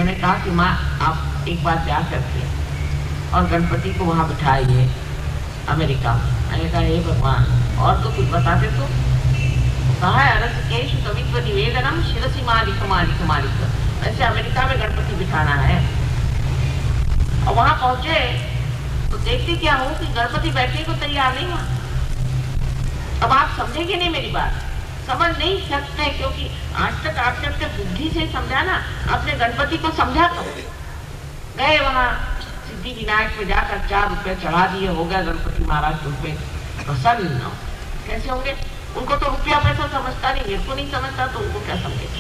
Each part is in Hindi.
मैंने कहा कि माँ आप एक बार जा करके और गणपति को वहाँ बिठाइए अमेरिका में। मैंने कहा हे भगवान और तो कुछ बताते तो। कहा है अरसकेशु कवित्व निवेदनम शिरसि मालिक मालिक मालिक, वैसे अमेरिका में गणपति बिठाना है। और वहां पहुंचे तो देखते क्या हो कि गणपति बैठने को तैयार नहीं हुआ। अब आप समझेंगे नहीं मेरी बात, समझ नहीं सकते, क्योंकि आज तक आपने अपने बुद्धि से समझा ना, अपने गणपति को समझा। तो गए वहां सिद्धि विनायक में जाकर 4 रुपए चढ़ा दिए, हो गया गणपति महाराज रुपए प्रसन्न। कैसे होंगे? उनको तो रुपया पैसा समझता नहीं, मेरे को नहीं समझता, तो उनको क्या समझेगा।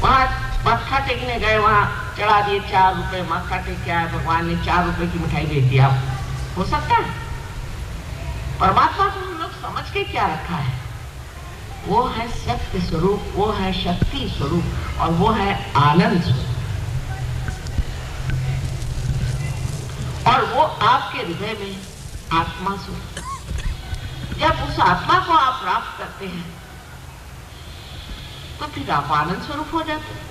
वहां मत्था टेकने गए, वहां चढ़ा दिए 4 रुपए, मत्था टेक के आए, भगवान ने 4 रुपए की मिठाई भेज दिया। हो सकता है? परमात्मा को हम लोग समझ के क्या रखा है? वो है सत्य स्वरूप, वो है शक्ति स्वरूप, और वो है आनंद स्वरूप, और वो आपके हृदय में आत्मा स्वरूप। जब उस आत्मा को आप प्राप्त करते हैं तो फिर आप आनंद स्वरूप हो जाते हैं।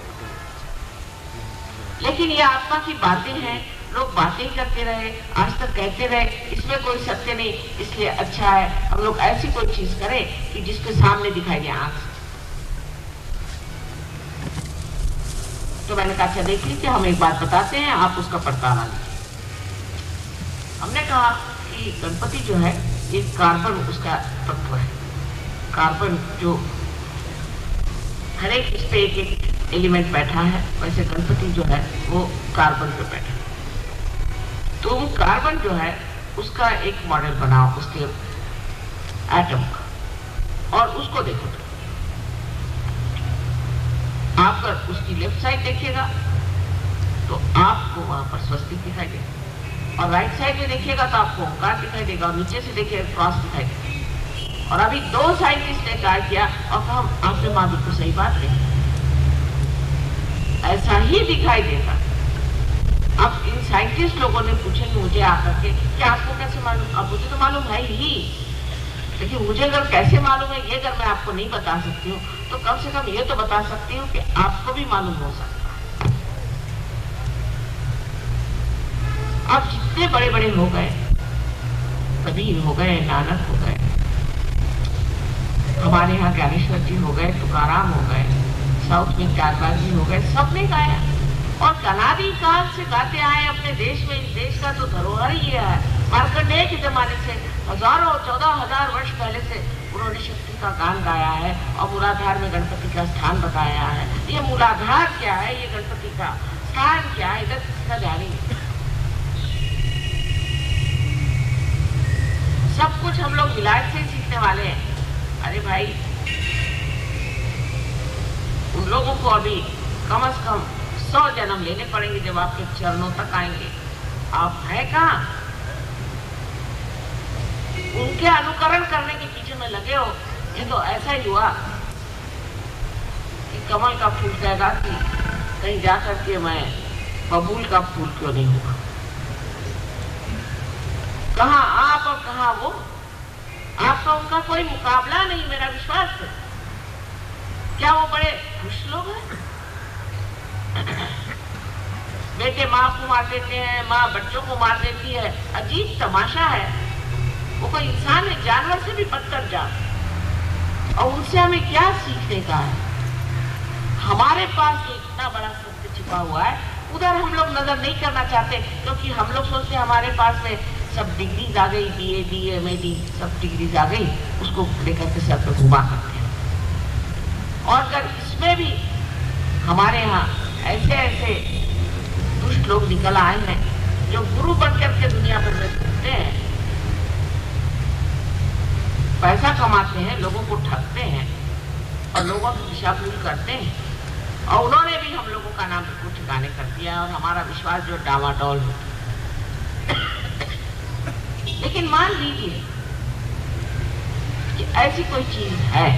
लेकिन ये आत्मा की बातें हैं, लोग बातें ही करते रहे, आज तक कहते रहे, इसमें कोई सत्य नहीं, इसलिए अच्छा है हम लोग ऐसी कोई चीज करें कि जिसके सामने दिखाई दे आंख से। तो मैंने कहा अच्छा देख लीजिए, हम एक बात बताते हैं, आप उसका परतावा लीजिए। हमने कहा कि गणपति जो है एक कार्बन उसका तत्व है। कार्बन जो हर एक इस पे एक एक एलिमेंट बैठा है, वैसे गणपति जो है वो कार्बन पे बैठा है। तो कार्बन जो है उसका एक मॉडल बनाओ, उसके एटम का, और उसको देखो। आप अगर उसकी लेफ्ट साइड देखिएगा तो आपको वहां पर स्वस्तिक दिखाई देगा, और राइट साइड में देखिएगा तो आपको ओंकार दिखाई देगा, और नीचे से देखिएगा क्रॉस दिखाई देगा। और अभी 2 साइंटिस्ट ने कहा किया और कहा आपने माँ बिल्कुल सही बात कही, ऐसा ही दिखाई देगा। अब इन साइंटिस्ट लोगों ने पूछे मुझे आकर के कि आपको कैसे मालूम? अब मुझे तो मालूम है ही, लेकिन मुझे अगर कैसे मालूम है ये अगर मैं आपको नहीं बता सकती हूँ तो कम से कम ये तो बता सकती हूँ कि आपको भी मालूम हो सकता है। आप जितने बड़े बड़े हो गए, कबीर हो गए, नानक हो गए, हमारे यहाँ ज्ञानेश्वर जी हो गए, तुकाराम हो गए, साउथ में त्यागराज जी हो गए, सबने गाया और अनादि काल से गाते आए अपने देश में। इस देश का तो धरोहर ही ये है। मार्कंडेय के जमाने से हजारों 14,000 वर्ष पहले से उन्होंने शक्ति का गान गाया है और मूलाधार में गणपति का स्थान बताया है। ये मूलाधार क्या है, ये गणपति का स्थान क्या है, इधर किसका जानी। सब कुछ हम लोग विलायत से ही सीखने वाले हैं। अरे भाई, उन लोगों को अभी कम से कम 100 जन्म लेने पड़ेंगे जब आपके चरणों तक आएंगे। आप है कहाँ? उनके अनुकरण करने के पीछे में लगे हो। ये तो ऐसा ही हुआ कि कमल का फूल कहेगा कि कहीं जाकर के मैं बबूल का फूल क्यों नहीं हुआ। कहाँ आप और कहाँ वो? आपका उनका कोई मुकाबला नहीं, मेरा विश्वास है। क्या वो बड़े खुश लोग हैं? बेटे माँ को मार देते हैं, माँ बच्चों को मार देती है। अजीब तमाशा है। वो कोई इंसान है, जानवर से भी बदतर जान। और उनसे हमें क्या सीखने का है? हमारे पास जो इतना बड़ा सत्य छिपा हुआ है, उधर हम लोग नजर नहीं करना चाहते, क्योंकि हम लोग सोचते हमारे पास में सब डिग्रीज आ गई, BA, BA, MD, सब डिग्रीज आ गई, उसको लेकर के सर पे घुमा करते हैं। और अगर इसमें भी हमारे यहाँ ऐसे ऐसे दुष्ट लोग निकल आए हैं जो गुरु बन करके दुनिया भर में घूमते हैं, पैसा कमाते हैं, लोगों को ठगते हैं और लोगों की दिशा भूल करते हैं। और उन्होंने भी हम लोगों का नाम बिल्कुल ठिकाने कर दिया और हमारा विश्वास जो डामाडोल होता। लेकिन मान लीजिए कि ऐसी कोई चीज है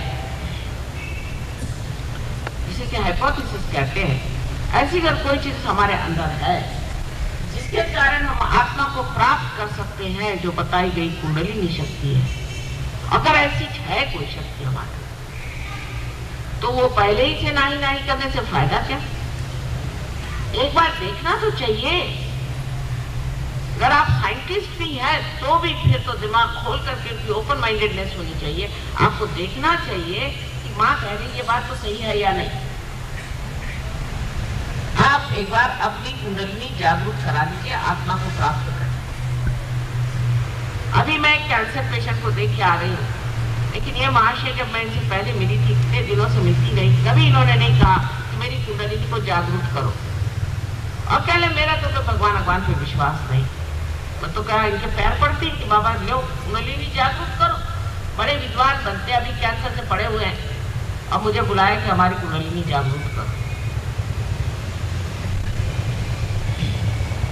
जिसे कि हाइपोथेसिस कहते हैं, ऐसी अगर कोई चीज हमारे अंदर है जिसके कारण हम आत्मा को प्राप्त कर सकते हैं, जो बताई गई कुंडलिनी शक्ति है, अगर ऐसी है कोई शक्ति हमारे, तो वो पहले ही से नाही नाही करने से फायदा क्या? एक बार देखना तो चाहिए। अगर आप साइंटिस्ट भी हैं तो भी फिर तो दिमाग खोल करके ओपन माइंडेडनेस होनी चाहिए। आपको देखना चाहिए कि माँ कह रही ये बात तो सही है या नहीं। आप एक बार अपनी कुंडलिनी जागरूक करा दीजिए, आत्मा को प्राप्त कर। अभी मैं कैंसर पेशेंट को देख के आ रही हूँ, लेकिन ये महाशय जब मैं इनसे पहले मिली थी, इतने दिनों से मिलती नहीं, कभी इन्होंने नहीं कहा कि मेरी कुंडलिनी को जागरूक करो। और कह ले मेरा तो भगवान पे विश्वास नहीं। मैं तो कहा इनके पैर पड़ती कि बाबा लो कुंडलिनी जागरूक करो। बड़े विद्वान बनते अभी कैंसर से पड़े हुए हैं और मुझे बुलाया कि हमारी कुंडलिनी जागरूक करो।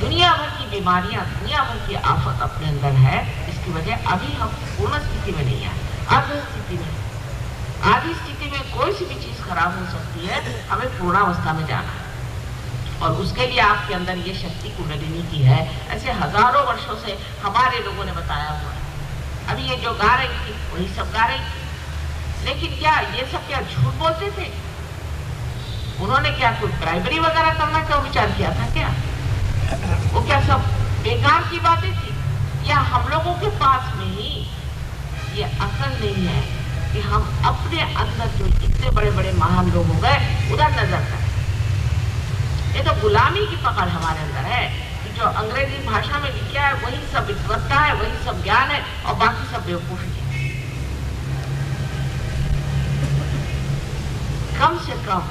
दुनिया भर की बीमारियां, दुनिया भर की आफत अपने अंदर है। इसकी वजह अभी हम पूर्ण स्थिति में नहीं है, आधी स्थिति में। आधी स्थिति में कोई सी भी चीज खराब हो सकती है, हमें पूर्णावस्था में जाना है। और उसके लिए आपके अंदर ये शक्ति कुंडलिनी की है। ऐसे हजारों वर्षों से हमारे लोगों ने बताया हुआ है। अभी ये जो गा रही थी वही सब गा रही थी, लेकिन क्या ये सब क्या झूठ बोलते थे? उन्होंने क्या कोई प्राइमरी वगैरह करना का विचार किया था क्या? वो क्या सब बेकार की बातें थी? या हम लोगों के पास में ही ये अकल नहीं है कि हम अपने अंदर जो इतने बड़े बड़े महान लोग हो गए उधर नजर करें? ये तो गुलामी की पकड़ हमारे अंदर है कि जो अंग्रेजी भाषा में लिखा है वही सब विद्वत्ता है, वही सब ज्ञान है और बाकी सब बेवकूफी है। कम से कम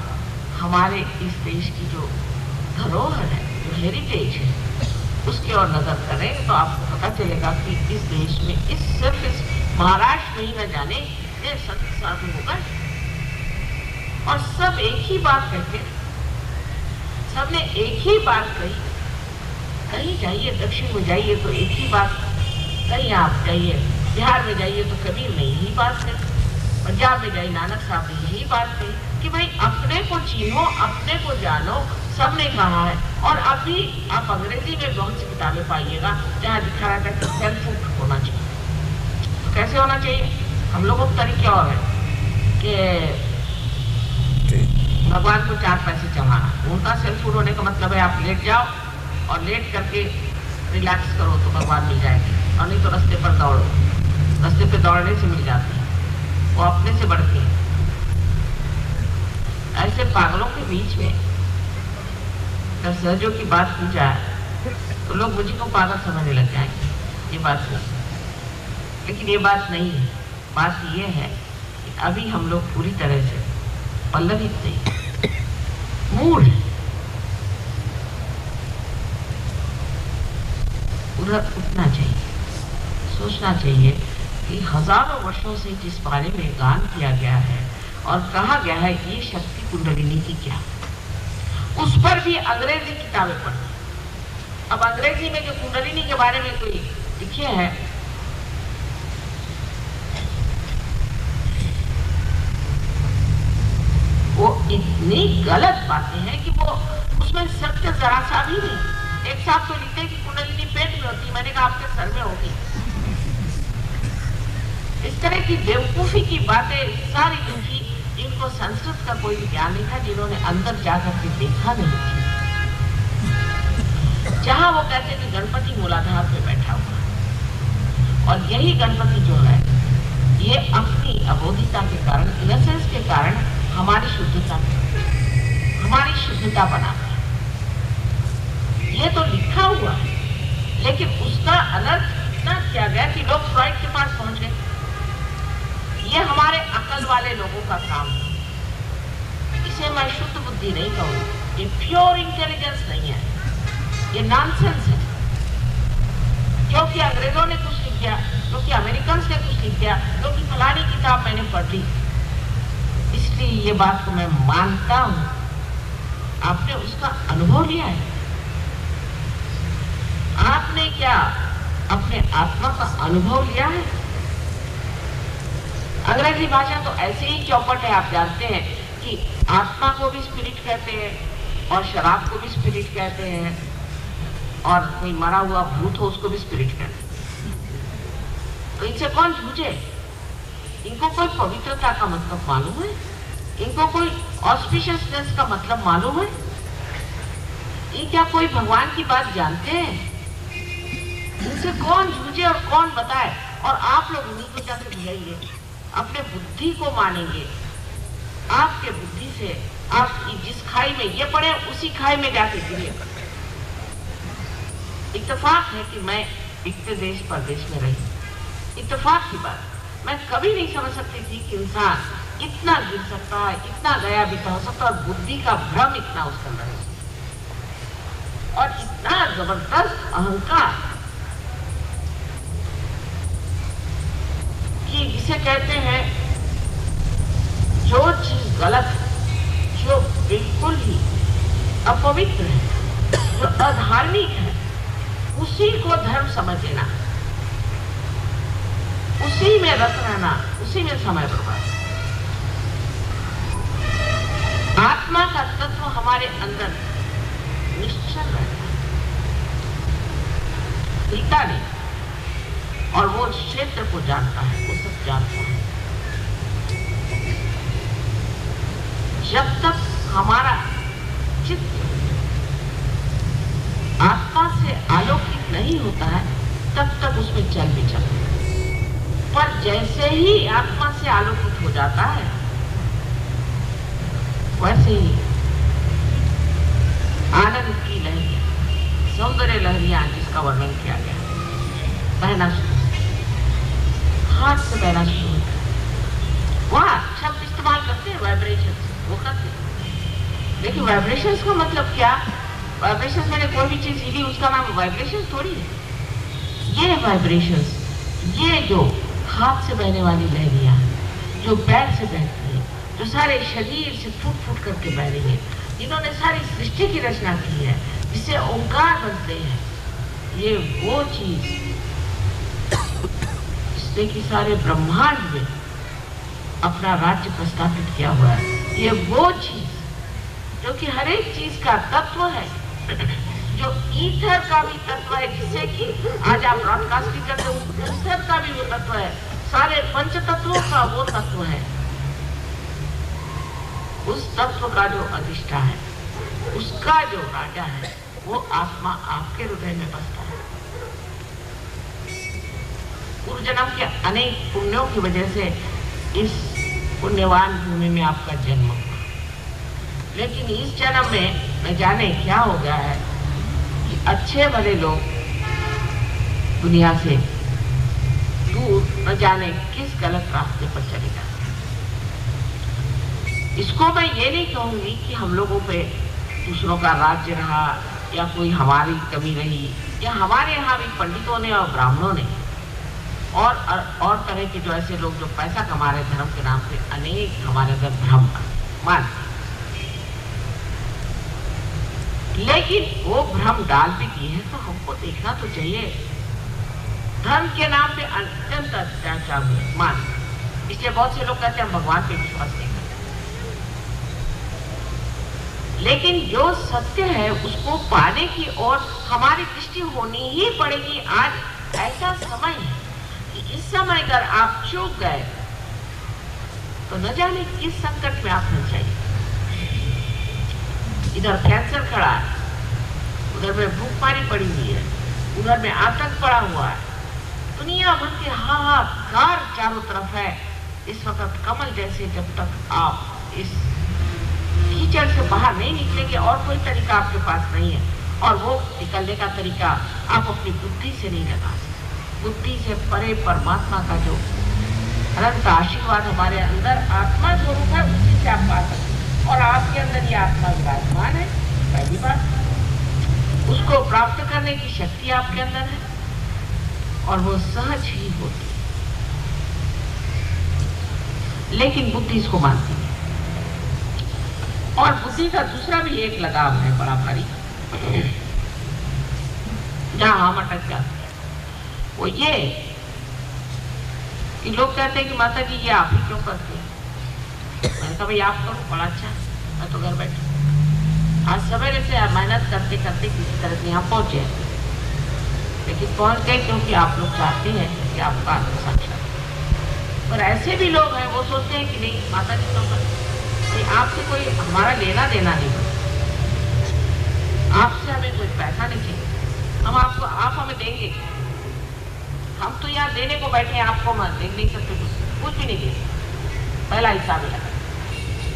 हमारे इस देश की जो धरोहर है, जो हेरिटेज है, उसकी ओर नजर करें तो आपको पता चलेगा कि इस देश में सिर्फ इस महाराष्ट्र में ही न जाने इतने संत साधु हो गए और सब एक ही बात कहते हैं। सबने एक ही बात कही। कहीं जाइए, दक्षिण में जाइए तो एक ही बात, कहीं आप जाइए बिहार में जाइए तो कबीर ने यही बात कही, पंजाब में जाइए नानक साहब ने यही बात कही कि भाई अपने को चीनो, अपने को जानो। सबने कहा है। और अभी आप अंग्रेजी में बहुत सी किताबें पाइएगा जहाँ लिखा रहता है कि सेल्फ होना चाहिए। तो कैसे होना चाहिए? हम लोगों का तरीका और है कि भगवान को 4 पैसे चढ़ाना। उनका सेल्फ फूड होने का मतलब है आप लेट जाओ और लेट करके रिलैक्स करो तो भगवान मिल जाएंगे, और नहीं तो रास्ते पर दौड़ो। रास्ते पे दौड़ने से मिल जाती है, वो अपने से बढ़ती है। ऐसे पागलों के बीच में अगर सहजों की बात की जाए तो लोग मुझे को पागल समझने लग जाएंगे। ये बात नहीं, लेकिन ये बात नहीं है। बात ये है कि अभी हम लोग पूरी तरह से पल्लवित नहीं, मूड उधर उठना चाहिए। सोचना चाहिए कि हजारों वर्षों से जिस बारे में गान किया गया है और कहा गया है ये शक्ति कुंडलिनी की क्या, उस पर भी अंग्रेजी किताबें पढ़ी। अब अंग्रेजी में जो कुंडलिनी के बारे में कोई लिखे हैं, वो इतनी गलत बातें हैं कि वो उसमें सत्य जरा सा भी नहीं। एक साहब तो लिखते हैं कि कुंडलिनी पेट में होती, मैंने कहा आपके सर में होगी। इस तरह की बेवकूफी की बातें सारी लिखी जिनको संस्कृत का कोई ज्ञान नहीं था, जिन्होंने अंदर जाकर के देखा नहीं था। जहां वो कहते कि गणपति मूलाधार पे बैठा हुआ है और यही गणपति जो है ये अपनी अबोधिता के कारण, इनोसेंस के कारण हमारी शुद्धता बनाता है। ये तो लिखा हुआ है, लेकिन उसका अनर्थ इतना किया गया कि लोग फ्रॉइड के पास पहुंच गए। ये हमारे अकल वाले लोगों का काम है। इसे मैं शुद्ध बुद्धि नहीं कहूँगी, ये प्योर इंटेलिजेंस नहीं है, ये नॉनसेंस है। क्योंकि अंग्रेजों ने कुछ लिख दिया, क्योंकि अमेरिकन ने कुछ लिख दिया, क्योंकि फलानी किताब मैंने पढ़ ली, इसलिए ये बात को मैं मानता हूं। आपने उसका अनुभव लिया है? आपने क्या अपने आत्मा का अनुभव लिया है? अंग्रेजी भाषा तो ऐसे ही चौपट है, आप जानते हैं कि आत्मा को भी स्पिरिट कहते हैं और शराब को भी स्पिरिट कहते हैं और कोई मरा हुआ भूत हो उसको भी स्पिरिट कहते हैं। तो इनसे कौन झूठे? इनको कोई पवित्रता का मतलब मालूम है? इनको कोई ऑस्पिशियसनेस का मतलब मालूम है? ये क्या कोई भगवान की बात जानते हैं? इनसे कौन जूझे और कौन बताए? और आप लोग उन्हीं को जाकर बुलाइए, अपने बुद्धि को मानेंगे। आपके बुद्धि से आप जिस खाई में ये पड़े उसी खाई में जाके गिरे। इत्तेफाक है कि मैं इतने देश परदेश में रही, इत्तेफाक की बात। मैं कभी नहीं समझ सकती थी कि इंसान इतना गिर सकता है, इतना गया बीता हो सकता है, और बुद्धि का भ्रम इतना उसके अंदर है, और इतना जबरदस्त अहंकार कि जिसे कहते हैं जो चीज गलत है, जो बिल्कुल ही अपवित्र है, जो अधार्मिक है, उसी को धर्म समझ लेना, उसी में रत रहना, उसी में समय बर्बाद। आत्मा का तत्व हमारे अंदर निश्चल रहता है, हिलता नहीं, और वो क्षेत्र को जानता है, वो सब जानता है। जब तक हमारा चित्त आत्मा से आलोकित नहीं होता है, तब तक उसमें चल भी चलता है। पर जैसे ही आत्मा से आलोकित हो जाता है, वैसे ही आनंद की लहरियां, सौंदर्य लहरियां जिसका वर्णन किया गया, बहना शुरू, हाथ से बहना शुरू होता है। वहां शब्द इस्तेमाल करते हैं वाइब्रेशन, वो करते हैं, लेकिन वाइब्रेशन का मतलब क्या? वाइब्रेशन मैंने कोई भी चीज हिली उसका नाम वाइब्रेशन थोड़ी है। ये वाइब्रेशन, ये जो हाथ से बहने वाली लहरियां, जो पैर से बहती है, जो सारे शरीर से फूट फूट करके बह रही है, जिन्होंने सारी सृष्टि की रचना की है, जिससे ओंकार बनते हैं, ये वो चीज जिसने कि सारे ब्रह्मांड में अपना राज्य प्रस्थापित किया हुआ है। ये वो चीज जो कि हर एक चीज का तत्व है, जो ईथर का भी तत्व है, जिससे कि आज आप ब्रॉडकास्टिंग करते हो, ईथर का भी वो तत्व है, सारे पंच तत्वों का वो तत्व है। उस तत्व का जो अधिष्ठा है, उसका जो राजा है, वो आत्मा आपके हृदय में बसता है। पूर्व जन्म के अनेक पुण्यों की वजह से इस पुण्यवान भूमि में आपका जन्म हुआ, लेकिन इस जन्म में न जाने क्या हो गया है कि अच्छे भले लोग दुनिया से दूर न जाने किस गलत रास्ते पर चले जाते हैं। इसको मैं ये नहीं कहूंगी कि हम लोगों पे दूसरों का राज्य रहा, या कोई हमारी कमी रही, या हमारे यहाँ भी पंडितों ने और ब्राह्मणों ने और तरह के जो ऐसे लोग जो पैसा कमा रहे धर्म के नाम पे, अनेक हमारे अंदर भ्रम मान, लेकिन वो भ्रम डाल भी दिए हैं तो हमको देखना तो चाहिए। धर्म के नाम पे अत्यंत अत्याचार हुए मान, इसलिए बहुत से लोग कहते हैं हम भगवान पे विश्वास नहीं करते, लेकिन जो सत्य है उसको पाने की ओर हमारी दृष्टि होनी ही पड़ेगी। आज ऐसा समय है कि इस समय अगर आप चूक गए तो न जाने किस संकट में आप फंस जाइए। इधर कैंसर खड़ा है, उधर में भूखमारी पड़ी हुई है, उधर में आतंक पड़ा हुआ है, दुनिया भर के हाहाकार चारों तरफ है। इस वक्त कमल जैसे जब तक आप इस कीचड़ से बाहर नहीं निकलेंगे, और कोई तरीका आपके पास नहीं है, और वो निकलने का तरीका आप अपनी बुद्धि से नहीं लगा सकते। बुद्धि से परे परमात्मा का जो अनंत आशीर्वाद हमारे अंदर आत्मा स्वरूप है, उसी से आप पा सकते हैं, और आपके अंदर ये आत्मा विराजमान है। पहली बात, उसको प्राप्त करने की शक्ति आपके अंदर है, और वो सहज ही होती है, लेकिन बुद्धि इसको मानती है। और बुद्धि का दूसरा भी एक लगाव है बड़ा भारी, जहां हम अटक जाते हैं, वो ये कि लोग कहते हैं कि माता जी ये आप ही क्यों करते हैं? मैंने कहा भाई आप करो, बड़ा अच्छा, मैं तो घर बैठा। आज सवेरे से मेहनत करते करते किसी तरह से यहाँ पहुंचे, लेकिन पहुंच गए क्योंकि आप लोग चाहते हैं कि आपका आत्म साक्षात्कार। पर ऐसे भी लोग हैं वो सोचते हैं कि नहीं माता जी क्यों करते, कि आपसे कोई हमारा लेना देना नहीं, आपसे हमें कोई पैसा नहीं चाहिए, हम आपको, आप हमें देंगे, हम तो यहाँ देने को बैठे हैं, आपको हम दे नहीं सकते, कुछ भी नहीं दे सकते। पहला हिसाब है।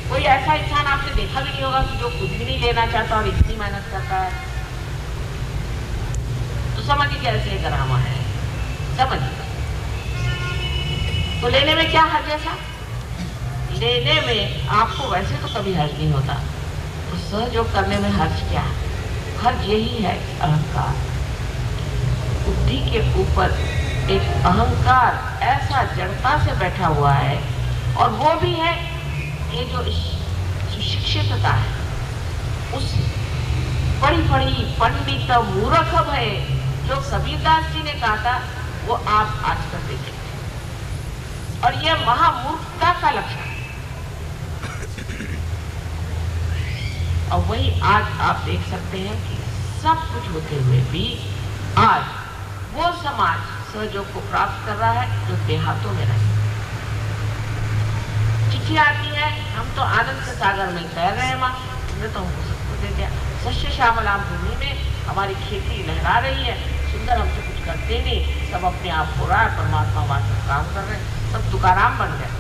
कोई ऐसा इंसान आपने देखा भी नहीं होगा कि जो कुछ भी नहीं लेना चाहता और इतनी मेहनत करता है। तो समझिए कैसे ड्रामा है, समझिए। तो लेने में क्या हर्ज है साहब? लेने में आपको वैसे तो कभी हर्ज नहीं होता, तो सहयोग करने में हर्ज क्या है? हर्ज यही है अहंकार। बुद्धि के ऊपर एक अहंकार ऐसा जड़ता से बैठा हुआ है, और वो भी है ये जो सुशिक्षितता है, उस बड़ी बड़ी पंडित मूर्ख है जो कबीरदास जी ने कहा था, वो आप आजकल देखें, और यह महामूर्खता का लक्षण है। और वही आज आप देख सकते हैं कि सब कुछ होते हुए भी आज वो समाज सहयोग को प्राप्त कर रहा है जो देहातों में रहे। चिट्ठी आती है, हम तो आनंद के सागर में तैर रहे हैं, माँ हमने तो हमको सब कुछ दे दिया, सस्य श्यामलाम भूमि में हमारी खेती लहरा रही है, सुंदर, हमसे कुछ करते नहीं, सब अपने आप हो रहा है, परमात्मा वास्तव काम कर रहे हैं, सब तुकाराम बन गए।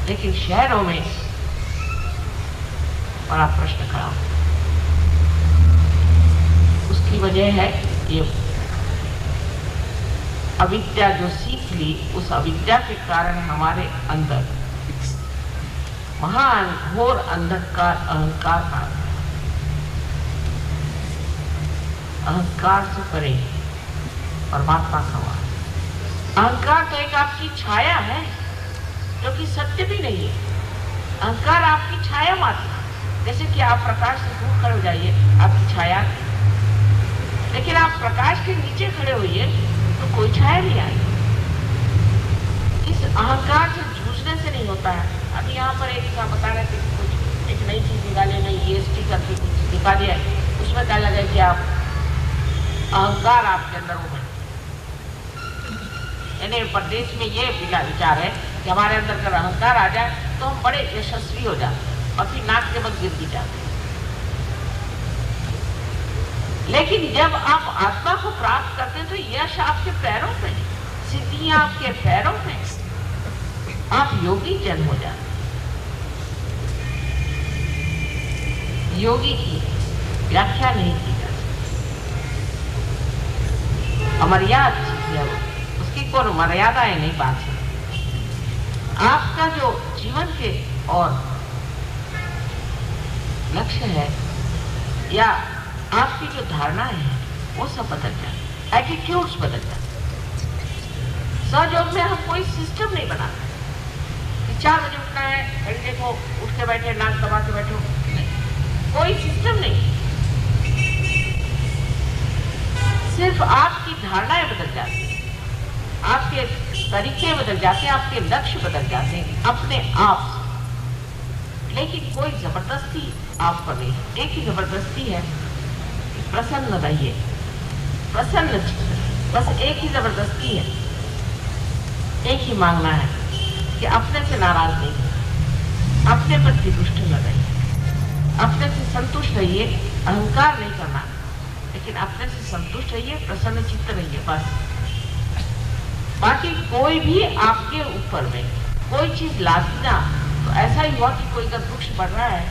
लेकिन शहरों में बड़ा प्रश्न खड़ा हो, उसकी वजह है ये अविद्या जो सीख ली, उस अविद्या के कारण हमारे अंदर महान घोर अंधकार अहंकार आ गया। अहंकार से परे परमात्मा का वास। अहंकार तो एक आपकी छाया है जो कि सत्य भी नहीं है। अहंकार आपकी छाया मात्र है, जैसे कि आप प्रकाश से दूर खड़े हो जाइए, आपकी छाया, लेकिन आप प्रकाश के नीचे खड़े होइए तो कोई छाया नहीं आई। इस अहंकार से जूझने से नहीं होता है। अभी यहाँ पर एक बता रहे थे कि कुछ एक नई चीज निकाले, नई EST करके कुछ निकाली है, उसमें क्या लगा कि आप अहंकार आपके अंदर हो, यानी प्रदेश में ये विचार है कि हमारे अंदर अगर अहंकार आ जाए तो हम बड़े यशस्वी हो जाते और फिर नाक के बल गिर भी जाते। लेकिन जब आप आत्मा को प्राप्त करते हैं तो यश आपके पैरों में, सिद्धियां आपके पैरों में, आप योगी जन हो जाते। योगी की व्याख्या नहीं की जा सकती, अमर्याद चीज है वो, उसकी कोई मर्यादाएं नहीं बात सकती। आपका जो जीवन के और लक्ष्य है या आपकी जो धारणाएं हैं वो सब बदल जाए, एटीट्यूड्स बदल जाए। सहयोग में हम कोई सिस्टम नहीं बनाते कि 4 बजे उठना है, घड़ी देखो, उठ के बैठे, नाक दबा के बैठो, नहीं, कोई सिस्टम नहीं। सिर्फ आपकी धारणाएं बदल जाती हैं, आपके तरीके बदल जाते हैं, आपके लक्ष्य बदल जाते हैं अपने आप से। लेकिन कोई जबरदस्ती आप पर नहीं, एक ही जबरदस्ती है, प्रसन्न रहिए, प्रसन्न, बस एक ही जबरदस्ती है, एक ही मांगना है कि अपने से नाराज नहीं, अपने प्रति दुष्ट न रहिए, अपने से संतुष्ट रहिए, अहंकार नहीं करना, लेकिन अपने से संतुष्ट रहिए, प्रसन्न चित्त रहिए, बस। बाकी कोई भी आपके ऊपर में कोई चीज लादना, तो ऐसा ही हुआ कि कोई अगर वृक्ष बढ़ रहा है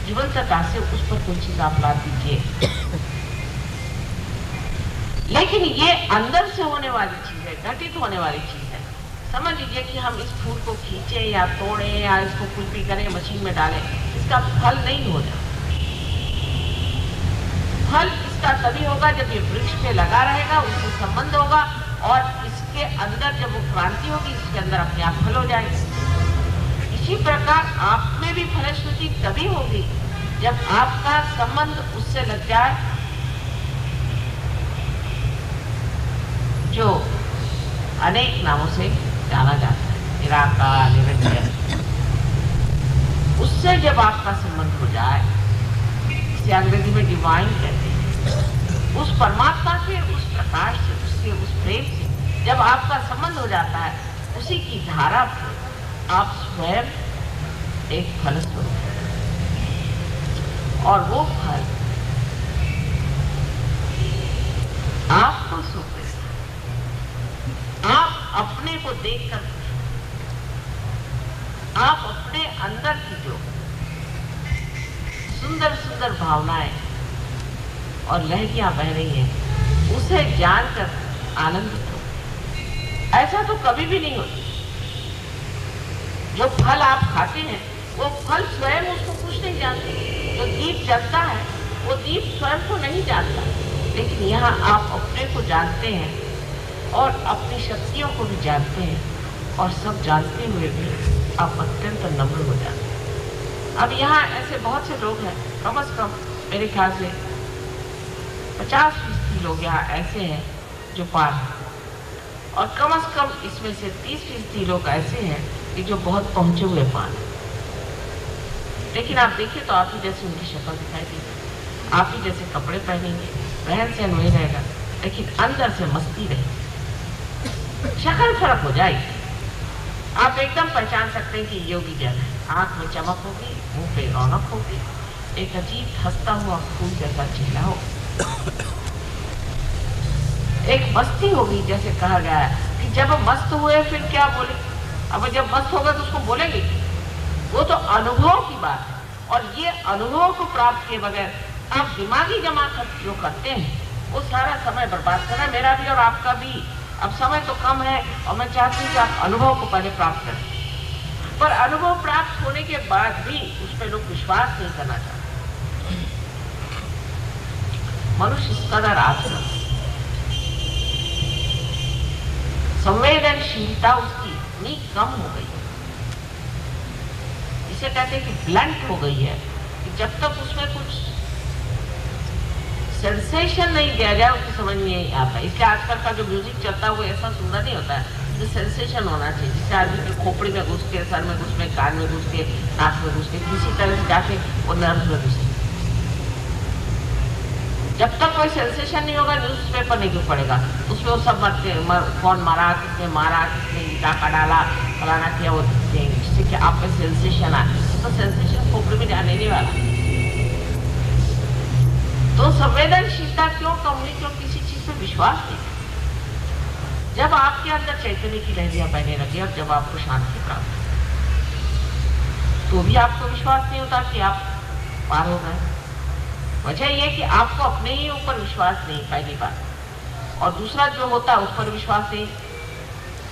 जीवंतता से, उस पर कोई चीज आप लाद दीजिए, लेकिन ये अंदर से होने वाली चीज है, घटित होने वाली चीज है। समझ लीजिए कि हम इस फूल को खींचे या तोड़े या इसको कुल्फी करें, मशीन में डालें, इसका फल नहीं होगा। फल इसका तभी होगा जब ये वृक्ष पे लगा रहेगा, उससे संबंध होगा, और इसके अंदर जब वो क्रांति होगी, इसके अंदर अपने आप फल हो जाएगा। इसी प्रकार आप में भी फलश्रुति तभी होगी जब आपका संबंध उससे लग जाए जो अनेक नामों से जाना जाता है, निराकार, निरंजन। उससे जब आपका संबंध हो जाए, इसे अंग्रेजी में डिवाइन कहते हैं, उस परमात्मा से, उस प्रकाश से, उसके उस प्रेम से जब आपका संबंध हो जाता है, उसी की धारा से आप स्वयं एक फल स्वरूप हैं और वो फल आपको सुख देता है। आप अपने को देखकर, आप अपने अंदर की जो सुंदर सुंदर भावनाएं और लहरियां बह रही हैं उसे जानकर आनंदित हो। ऐसा तो कभी भी नहीं होता। जो फल आप खाते हैं वो फल स्वयं उसको कुछ नहीं जानते। जो दीप जलता है वो दीप स्वयं को नहीं जानता, लेकिन यहाँ आप अपने को जानते हैं और अपनी शक्तियों को भी जानते हैं और सब जानते हुए भी आप अत्यंत नम्र हो जाते हैं। अब यहाँ ऐसे बहुत से लोग हैं, कम से कम मेरे ख्याल से 50% लोग यहाँ ऐसे हैं जो पार हैं और कम से कम इसमें से 30% लोग ऐसे हैं कि जो बहुत पहुंचे हुए पार हैं। लेकिन आप देखिए तो आप ही जैसे उनकी शक्ल दिखाई देगी, आप ही जैसे कपड़े पहनेंगे, रहन सहन वही रहेगा, लेकिन अंदर से मस्ती रहेगी। शक्ल फर्क हो जाएगी, आप एकदम पहचान सकते हैं कि योगी जन है। आंख में चमक होगी, मुंह पे रौनक होगी, एक अजीब हंसता हुआ फूल जैसा चेहरा होगा, एक मस्ती होगी। जैसे कहा गया है कि जब मस्त हुए फिर क्या बोले। अब जब मस्त होगा तो उसको बोलेंगे, वो तो अनुभव की बात है। और ये अनुभव को प्राप्त किए बगैर आप दिमागी जमा जो करते हैं वो सारा समय बर्बाद कर रहा है, मेरा भी और आपका भी। अब समय तो कम है और मैं चाहती हूँ कि आप अनुभव को पहले प्राप्त करें, पर अनुभव प्राप्त होने के बाद भी उस पर लोग विश्वास नहीं करना चाहते। मनुष्य इस कदर आचरण, संवेदनशीलता उसकी इतनी कम हो गई है, इसे कहते हैं कि ब्लंट हो गई है, कि जब तक उसमें कुछ सेंसेशन नहीं दिया जाए उसकी समझ में नहीं आता। इसलिए आजकल का जो म्यूजिक चलता है वो ऐसा सुंदर नहीं होता है, जो सेंसेशन होना चाहिए, जिससे आदमी की खोपड़ी में घुस के, सर में घुस के, कान में घुस के, नाक में घुस के, किसी तरह से जाके वो नर्व में घुसे। जब तक कोई सेंसेशन नहीं होगा न्यूज़पेपर नहीं क्यों पड़ेगा, उसमें वो सब कौन मारा, किसने मारा, किसने डाका डाला, फलाना किया, वो जिससे कि आप में सेंसेशन आए। तो सेंसेशन खोपड़ी में जाने नहीं वाला। तो संवेदनशीलता क्यों कम हुई? क्यों किसी चीज पे विश्वास नहीं। जब आपके अंदर चैतन्य की लहरियां बहने लगी और जब आपको शांति प्राप्त तो भी आपको विश्वास नहीं होता कि आप पार हो गए। वजह यह कि आपको अपने ही ऊपर विश्वास नहीं, पहली बात, और दूसरा जो होता है उस पर विश्वास नहीं।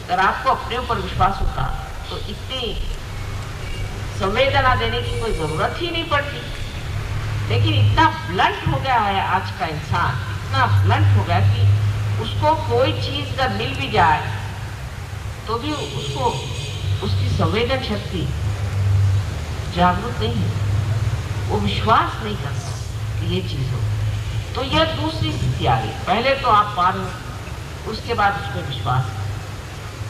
अगर आपको अपने ऊपर विश्वास होता तो इतनी संवेदना देने की कोई जरूरत ही नहीं पड़ती। लेकिन इतना ब्लंट हो गया है आज का इंसान, इतना ब्लंट हो गया कि उसको कोई चीज अगर मिल भी जाए तो भी उसको उसकी संवेदन शक्ति जागरूक नहीं है, वो विश्वास नहीं करता कि ये चीज हो। तो यह दूसरी स्थिति आ गई। पहले तो आप पार हो, उसके बाद उस पर विश्वास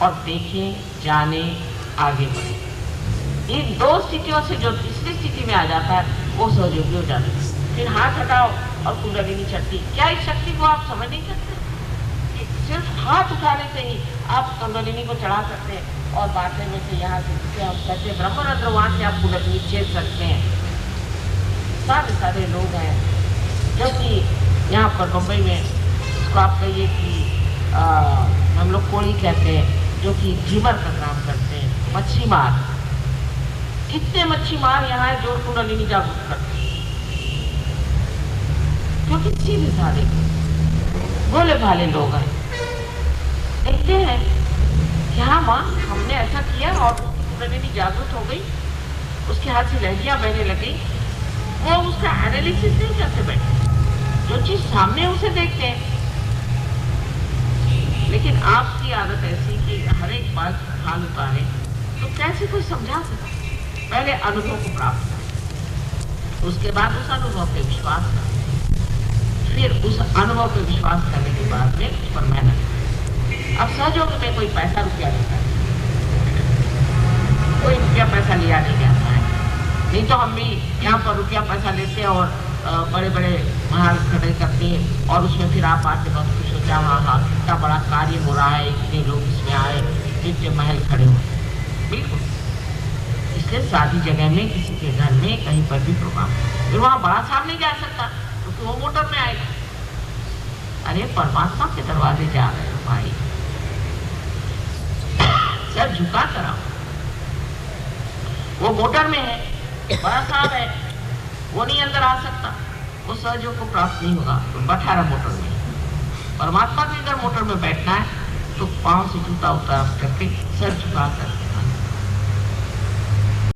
और देखें, जाने, आगे बढ़े। इन दो स्थितियों से जो तीसरी स्थिति में आ जाता है वो सहयोगी हो जाता है। फिर हाथ हटाओ और कुंडलिनी शक्ति, क्या इस शक्ति को आप समझ नहीं सकते? सिर्फ हाथ उठाने से ही आप कुंडलिनी को चढ़ा सकते हैं और बातें में से यहाँ से जिसे हम कहते हैं ब्रह्मरंध्र, वहाँ से आप कुंडलिनी छेद सकते हैं। सारे सारे लोग हैं जो कि यहाँ पर मुंबई में उसको आप कहिए कि हम लोग कोड़ी कहते हैं, जो कि जीवर का काम करते हैं, मच्छी मार। कितने मच्छी मार यहाँ है जो कुंडलिनी जागरूक करते हैं, क्योंकि सीधे साधे भोले भाले लोग हैं। देखते हैं यहाँ माँ हमने ऐसा किया और उसकी कुंडलिनी जागरूक हो गई, उसके हाथ से लहरियां बहने लगी। वो उसका एनालिसिस नहीं करते बैठे, जो चीज सामने उसे देखते हैं। लेकिन आपकी आदत ऐसी कि हर एक बात हाल उतारे तो कैसे कोई समझा सकता? पहले अनुभव को प्राप्त करें, उसके बाद उस अनुभव पे विश्वास करें, फिर उस अनुभव पे विश्वास करने के बाद में उस पर मेहनत करें। अब सहयोग में कोई पैसा रुपया देता है, कोई रुपया पैसा लिया नहीं जाता है। नहीं तो हम भी यहाँ पर रुपया पैसा लेते हैं और बड़े बड़े महल खड़े करते हैं और उसमें फिर आप आके बहुत खुश हो जाए, हाँ हाँ कितना बड़ा कार्य हो रहा है, इतने लोग इसमें आए, इतने महल खड़े हुए। बिल्कुल जैसे शादी जगह में, किसी के घर में, कहीं पर भी प्रोग्राम, फिर वहां बड़ा साहब नहीं जा सकता क्योंकि वो मोटर में आएगा। अरे परमात्मा के दरवाजे जा रहे हो भाई, सर झुका कर आओ। वो मोटर में है, बड़ा साहब है, वो नहीं अंदर आ सकता, वो सहयोग को प्राप्त नहीं होगा, तो बैठा रहा मोटर में। परमात्मा के अगर मोटर में बैठना है तो पांव से जूता उतार करके, सर झुका कर